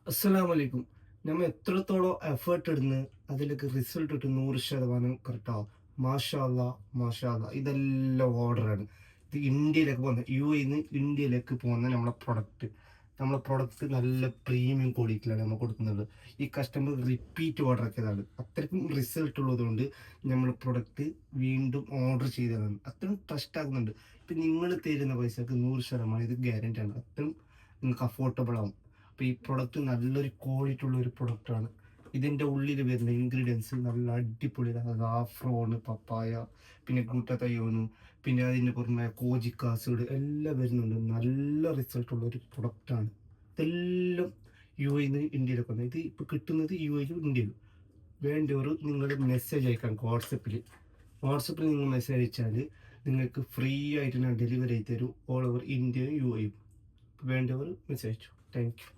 അസ്സലാമലൈക്കും. നമ്മൾ എത്രത്തോളം എഫേർട്ട് ഇടുന്ന് അതിലേക്ക് റിസൾട്ട് കിട്ടും 100% കറക്റ്റാവും. മാഷാ അല്ലാ, മാഷാ അല്ലാ. ഇതെല്ലാം ഓർഡറാണ്. ഇത് ഇന്ത്യയിലേക്ക് പോകുന്ന UAE ഇന്ത്യയിലേക്ക് പോകുന്ന നമ്മളെ പ്രൊഡക്റ്റ് നല്ല പ്രീമിയം ക്വാളിറ്റിയിലാണ് നമ്മൾ കൊടുക്കുന്നത്. ഈ കസ്റ്റമർ റിപ്പീറ്റ് ഓർഡർ ആക്കിയതാണ്. അത്രയ്ക്കും റിസൾട്ട് ഉള്ളതുകൊണ്ട് നമ്മൾ പ്രൊഡക്റ്റ് വീണ്ടും ഓർഡർ ചെയ്തതാണ്. അത്രയും ട്രസ്റ്റ് ആകുന്നുണ്ട്. ഇപ്പം നിങ്ങൾ തരുന്ന പൈസക്ക് 100% ഇത് ഗ്യാരണ്ടിയാണ്. അത്രയും നിങ്ങൾക്ക് അഫോർഡബിൾ ആവും. അപ്പോൾ ഈ പ്രൊഡക്റ്റ് നല്ലൊരു ക്വാളിറ്റി ഉള്ള ഒരു പ്രൊഡക്റ്റാണ്. ഇതിൻ്റെ ഉള്ളിൽ വരുന്ന ഇൻഗ്രീഡിയൻസ് നല്ല അടിപൊളിയാണ്. സാഫ്രോണ്, പപ്പായ, പിന്നെ ഗ്ലൂട്ടതയോന്, പിന്നെ അതിന് പുറമെ കോജിക് ആസിഡ് എല്ലാം വരുന്നുണ്ട്. നല്ല റിസൾട്ടുള്ള ഒരു പ്രൊഡക്റ്റാണ്. ഇതെല്ലാം UAE ഇന്ത്യയിലേക്ക് വന്നത്. ഇത് ഇപ്പോൾ കിട്ടുന്നത് UAE ഇന്ത്യയിലും. വേണ്ടവർ നിങ്ങൾ മെസ്സേജ് അയക്കാം വാട്സപ്പിൽ നിങ്ങൾ മെസ്സേജ് അയച്ചാൽ നിങ്ങൾക്ക് ഫ്രീ ആയിട്ട് ഞാൻ ഡെലിവറി ചെയ്ത് തരും. ഓൾ ഓവർ ഇന്ത്യയും UAE. വേണ്ടവർ മെസ്സേജ് അയച്ചു. Thank you.